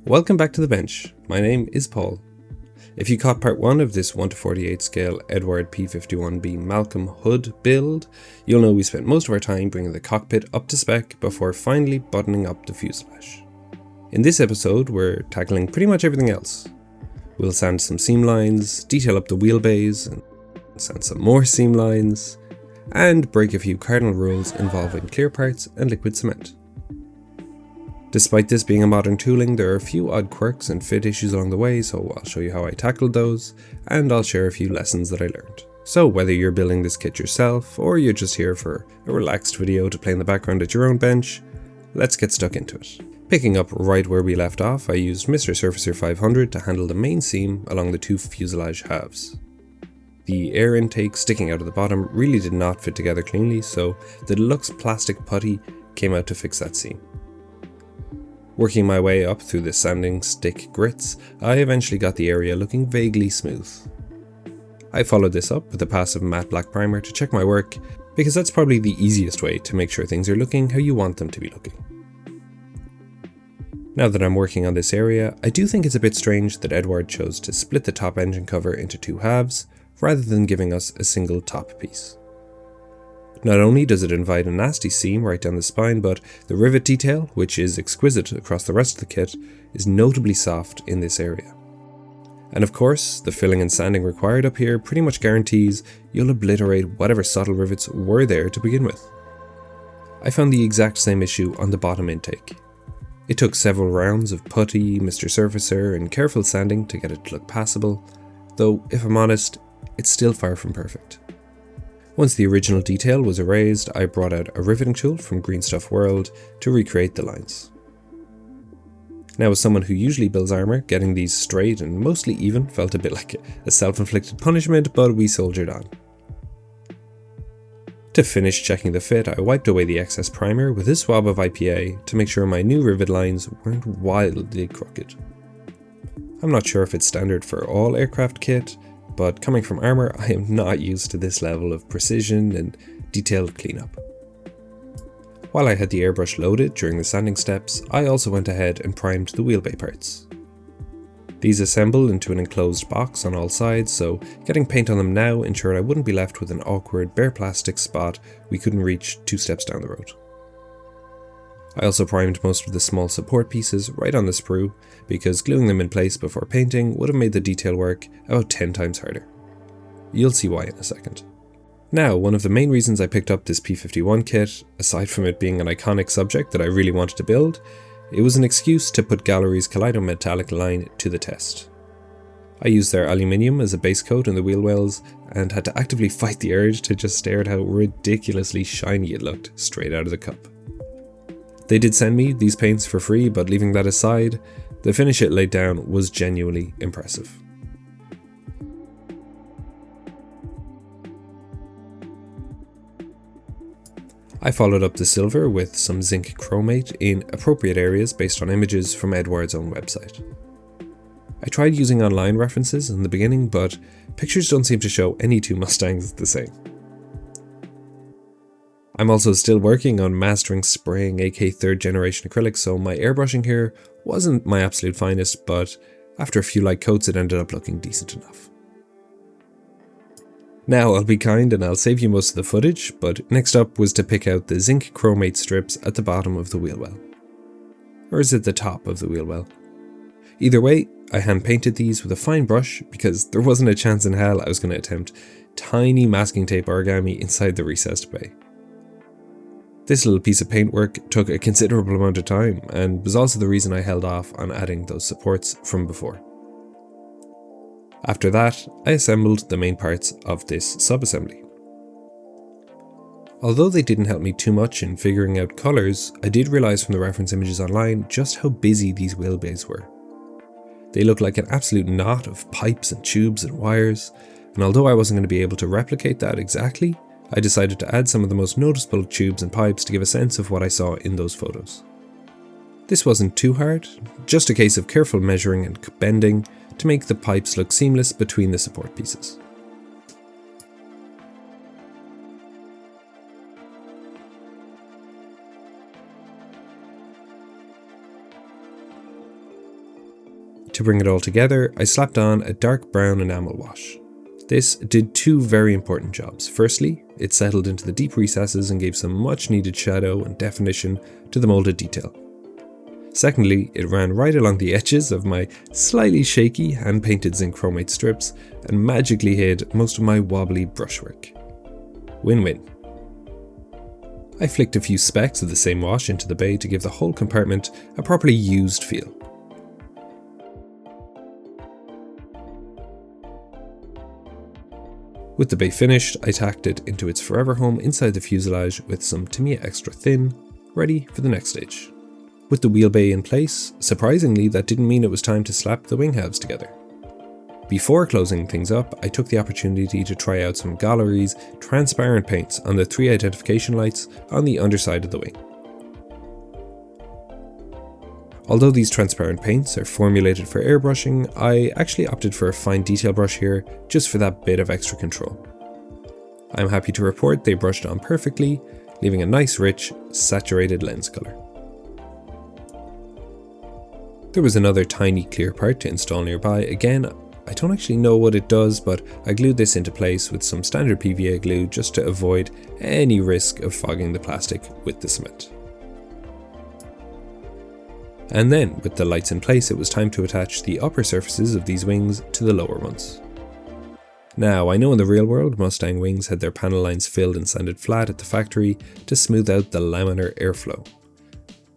Welcome back to the bench. My name is Paul. If you caught part 1 of this 1:48 scale Eduard P-51B Malcolm Hood build, you'll know we spent most of our time bringing the cockpit up to spec before finally buttoning up the fuselage. In this episode, we're tackling pretty much everything else. We'll sand some seam lines, detail up the wheelbase, and sand some more seam lines, and break a few cardinal rules involving clear parts and liquid cement. Despite this being a modern tooling, there are a few odd quirks and fit issues along the way, so I'll show you how I tackled those, and I'll share a few lessons that I learned. So whether you're building this kit yourself, or you're just here for a relaxed video to play in the background at your own bench, let's get stuck into it. Picking up right where we left off, I used Mr. Surfacer 500 to handle the main seam along the two fuselage halves. The air intake sticking out of the bottom really did not fit together cleanly, so the deluxe plastic putty came out to fix that seam. Working my way up through the sanding stick grits, I eventually got the area looking vaguely smooth. I followed this up with a passive matte black primer to check my work, because that's probably the easiest way to make sure things are looking how you want them to be looking. Now that I'm working on this area, I do think it's a bit strange that Eduard chose to split the top engine cover into two halves, rather than giving us a single top piece. Not only does it invite a nasty seam right down the spine, but the rivet detail, which is exquisite across the rest of the kit, is notably soft in this area. And of course, the filling and sanding required up here pretty much guarantees you'll obliterate whatever subtle rivets were there to begin with. I found the exact same issue on the bottom intake. It took several rounds of putty, Mr. Surfacer, and careful sanding to get it to look passable, though if I'm honest, it's still far from perfect. Once the original detail was erased, I brought out a riveting tool from Green Stuff World to recreate the lines. Now, as someone who usually builds armour, getting these straight and mostly even felt a bit like a self-inflicted punishment, but we soldiered on. To finish checking the fit, I wiped away the excess primer with a swab of IPA to make sure my new rivet lines weren't wildly crooked. I'm not sure if it's standard for all aircraft kit, but coming from armour, I am not used to this level of precision and detailed cleanup. While I had the airbrush loaded during the sanding steps, I also went ahead and primed the wheelbase parts. These assemble into an enclosed box on all sides, so getting paint on them now ensured I wouldn't be left with an awkward bare plastic spot we couldn't reach 2 steps down the road. I also primed most of the small support pieces right on the sprue, because gluing them in place before painting would have made the detail work about 10 times harder. You'll see why in a second. Now, one of the main reasons I picked up this P-51 kit, aside from it being an iconic subject that I really wanted to build, it was an excuse to put Gallery's Kaleido metallic line to the test. I used their aluminium as a base coat in the wheel wells, and had to actively fight the urge to just stare at how ridiculously shiny it looked straight out of the cup. They did send me these paints for free, but leaving that aside, the finish it laid down was genuinely impressive. I followed up the silver with some zinc chromate in appropriate areas based on images from Eduard's own website. I tried using online references in the beginning, but pictures don't seem to show any two Mustangs the same. I'm also still working on mastering spraying AK 3rd generation acrylics, so my airbrushing here wasn't my absolute finest, but after a few light coats it ended up looking decent enough. Now I'll be kind and I'll save you most of the footage, but next up was to pick out the zinc chromate strips at the bottom of the wheel well. Or is it the top of the wheel well? Either way, I hand painted these with a fine brush because there wasn't a chance in hell I was going to attempt tiny masking tape origami inside the recessed bay. This little piece of paintwork took a considerable amount of time and was also the reason I held off on adding those supports from before. After that, I assembled the main parts of this sub-assembly. Although they didn't help me too much in figuring out colours, I did realise from the reference images online just how busy these wheelbases were. They looked like an absolute knot of pipes and tubes and wires, and although I wasn't going to be able to replicate that exactly, I decided to add some of the most noticeable tubes and pipes to give a sense of what I saw in those photos. This wasn't too hard, just a case of careful measuring and bending to make the pipes look seamless between the support pieces. To bring it all together, I slapped on a dark brown enamel wash. This did two very important jobs. Firstly, it settled into the deep recesses and gave some much needed shadow and definition to the moulded detail. Secondly, it ran right along the edges of my slightly shaky hand-painted zinc chromate strips and magically hid most of my wobbly brushwork. Win-win. I flicked a few specks of the same wash into the bay to give the whole compartment a properly used feel. With the bay finished, I tacked it into its forever home inside the fuselage with some Tamiya extra thin, ready for the next stage. With the wheel bay in place, surprisingly that didn't mean it was time to slap the wing halves together. Before closing things up, I took the opportunity to try out some Gallery's transparent paints on the 3 identification lights on the underside of the wing. Although these transparent paints are formulated for airbrushing, I actually opted for a fine detail brush here just for that bit of extra control. I'm happy to report they brushed on perfectly, leaving a nice rich, saturated lens colour. There was another tiny clear part to install nearby. Again, I don't actually know what it does, but I glued this into place with some standard PVA glue just to avoid any risk of fogging the plastic with the cement. And then, with the lights in place, it was time to attach the upper surfaces of these wings to the lower ones. Now, I know in the real world, Mustang wings had their panel lines filled and sanded flat at the factory to smooth out the laminar airflow.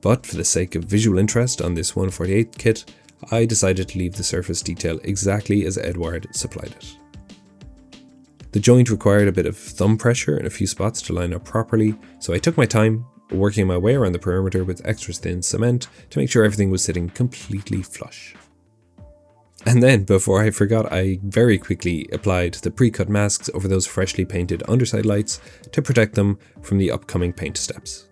But for the sake of visual interest on this 1/48 kit, I decided to leave the surface detail exactly as Eduard supplied it. The joint required a bit of thumb pressure in a few spots to line up properly, so I took my time, working my way around the perimeter with extra thin cement to make sure everything was sitting completely flush. And then, before I forgot, I very quickly applied the pre-cut masks over those freshly painted underside lights to protect them from the upcoming paint steps.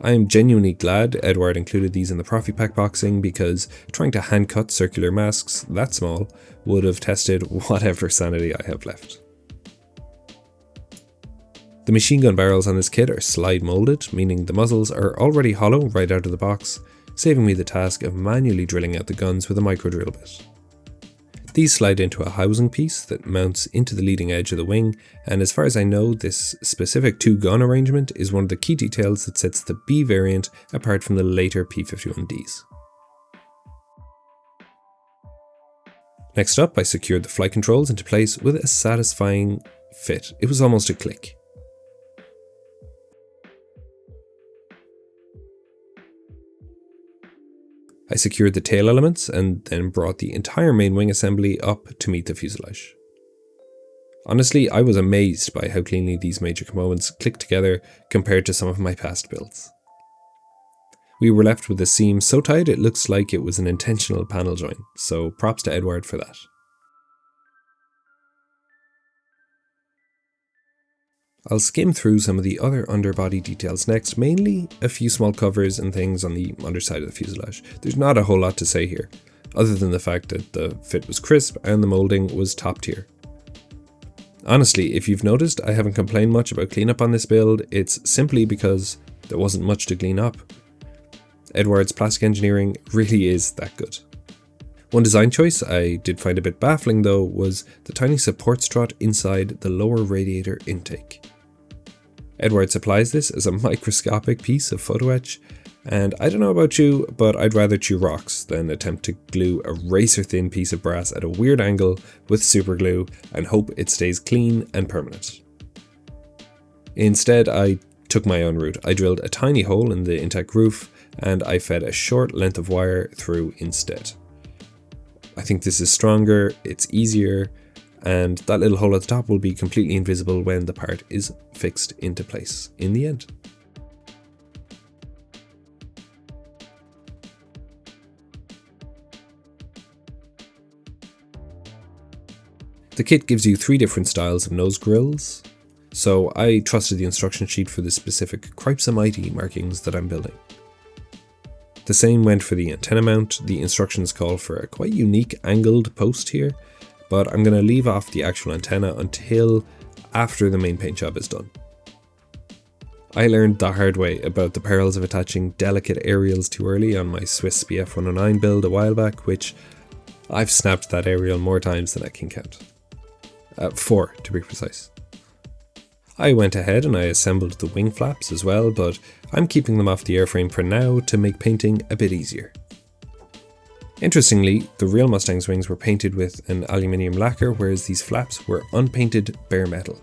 I am genuinely glad Eduard included these in the Profi Pack boxing, because trying to hand cut circular masks that small would have tested whatever sanity I have left. The machine gun barrels on this kit are slide molded, meaning the muzzles are already hollow right out of the box, saving me the task of manually drilling out the guns with a micro drill bit. These slide into a housing piece that mounts into the leading edge of the wing, and as far as I know, this specific 2-gun arrangement is one of the key details that sets the B variant apart from the later P-51Ds. Next up, I secured the flight controls into place with a satisfying fit. It was almost a click. I secured the tail elements and then brought the entire main wing assembly up to meet the fuselage. Honestly, I was amazed by how cleanly these major components clicked together compared to some of my past builds. We were left with a seam so tight it looks like it was an intentional panel joint, so props to Eduard for that. I'll skim through some of the other underbody details next, mainly a few small covers and things on the underside of the fuselage. There's not a whole lot to say here, other than the fact that the fit was crisp and the moulding was top tier. Honestly, if you've noticed, I haven't complained much about cleanup on this build. It's simply because there wasn't much to clean up. Eduard's plastic engineering really is that good. One design choice I did find a bit baffling though was the tiny support strut inside the lower radiator intake. Eduard supplies this as a microscopic piece of photo etch, and I don't know about you, but I'd rather chew rocks than attempt to glue a razor thin piece of brass at a weird angle with super glue and hope it stays clean and permanent. Instead, I took my own route. I drilled a tiny hole in the intake roof and I fed a short length of wire through instead. I think this is stronger, it's easier, and that little hole at the top will be completely invisible when the part is fixed into place in the end. The kit gives you 3 different styles of nose grills, so I trusted the instruction sheet for the specific cripes-a-mighty markings that I'm building. The same went for the antenna mount. The instructions call for a quite unique angled post here, but I'm going to leave off the actual antenna until after the main paint job is done. I learned the hard way about the perils of attaching delicate aerials too early on my Swiss BF109 build a while back, which I've snapped that aerial more times than I can count. 4 to be precise. I went ahead and I assembled the wing flaps as well, but I'm keeping them off the airframe for now to make painting a bit easier. Interestingly, the real Mustang's wings were painted with an aluminium lacquer, whereas these flaps were unpainted bare metal.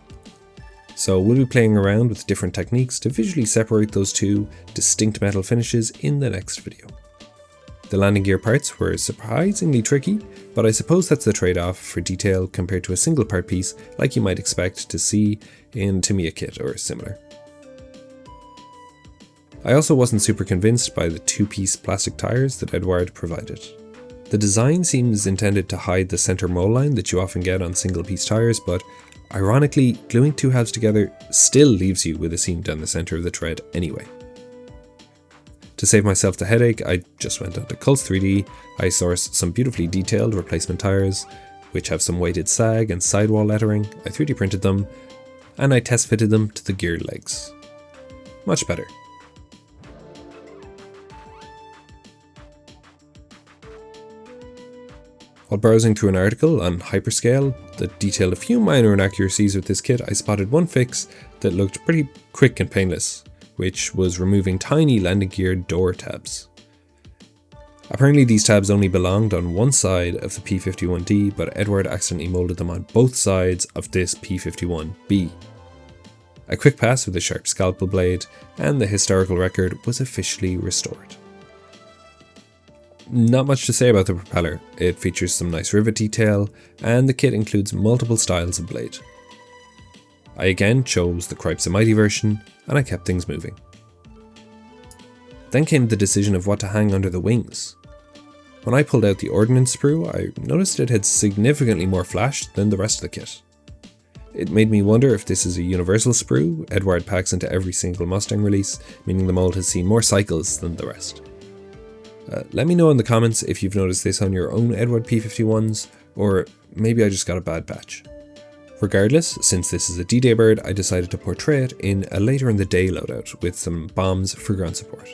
So we'll be playing around with different techniques to visually separate those two distinct metal finishes in the next video. The landing gear parts were surprisingly tricky, but I suppose that's the trade-off for detail compared to a single part piece like you might expect to see in Tamiya kit or similar. I also wasn't super convinced by the 2-piece plastic tyres that Eduard provided. The design seems intended to hide the center mold line that you often get on single-piece tyres, but ironically, gluing 2 halves together still leaves you with a seam down the center of the tread anyway. To save myself the headache, I just went onto Cults 3D, I sourced some beautifully detailed replacement tyres, which have some weighted sag and sidewall lettering. I 3D printed them, and I test fitted them to the gear legs. Much better. While browsing through an article on Hyperscale that detailed a few minor inaccuracies with this kit, I spotted one fix that looked pretty quick and painless, which was removing tiny landing gear door tabs. Apparently these tabs only belonged on one side of the P-51D, but Eduard accidentally molded them on both sides of this P-51B. A quick pass with a sharp scalpel blade, and the historical record was officially restored. Not much to say about the propeller. It features some nice rivet detail, and the kit includes multiple styles of blade. I again chose the Cripes Mighty version, and I kept things moving. Then came the decision of what to hang under the wings. When I pulled out the ordnance sprue, I noticed it had significantly more flash than the rest of the kit. It made me wonder if this is a universal sprue Eduard packs into every single Mustang release, meaning the mold has seen more cycles than the rest. Let me know in the comments if you've noticed this on your own Eduard P-51s, or maybe I just got a bad batch. Regardless, since this is a D-Day bird, I decided to portray it in a later in the day loadout with some bombs for ground support.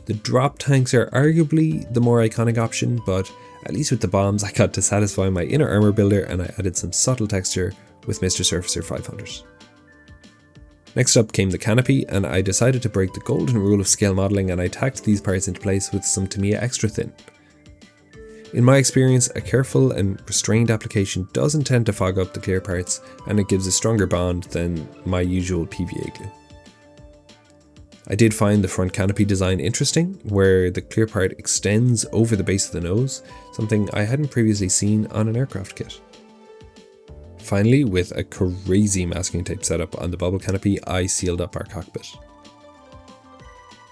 The drop tanks are arguably the more iconic option, but at least with the bombs I got to satisfy my inner armour builder, and I added some subtle texture with Mr. Surfacer 500. Next up came the canopy, and I decided to break the golden rule of scale modelling, and I tacked these parts into place with some Tamiya Extra Thin. In my experience, a careful and restrained application doesn't tend to fog up the clear parts, and it gives a stronger bond than my usual PVA glue. I did find the front canopy design interesting, where the clear part extends over the base of the nose, something I hadn't previously seen on an aircraft kit. Finally, with a crazy masking tape setup on the bubble canopy, I sealed up our cockpit.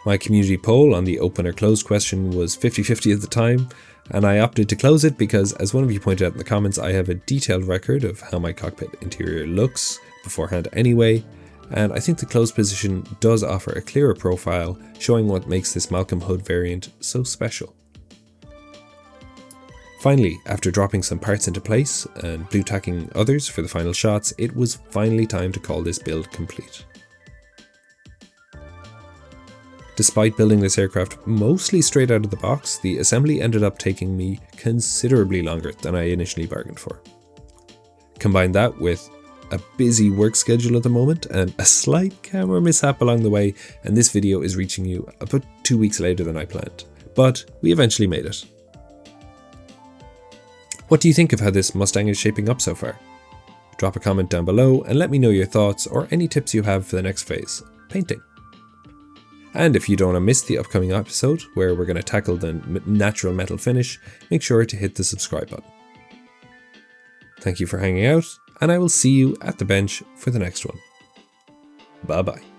My community poll on the open or closed question was 50-50 at the time, and I opted to close it because, as one of you pointed out in the comments, I have a detailed record of how my cockpit interior looks beforehand anyway, and I think the closed position does offer a clearer profile, showing what makes this Malcolm Hood variant so special. Finally, after dropping some parts into place and blue tacking others for the final shots, it was finally time to call this build complete. Despite building this aircraft mostly straight out of the box, the assembly ended up taking me considerably longer than I initially bargained for. Combine that with a busy work schedule at the moment and a slight camera mishap along the way, and this video is reaching you about 2 weeks later than I planned, but we eventually made it. What do you think of how this Mustang is shaping up so far? Drop a comment down below and let me know your thoughts or any tips you have for the next phase, painting. And if you don't want to miss the upcoming episode where we're going to tackle the natural metal finish, make sure to hit the subscribe button. Thank you for hanging out, and I will see you at the bench for the next one. Bye bye.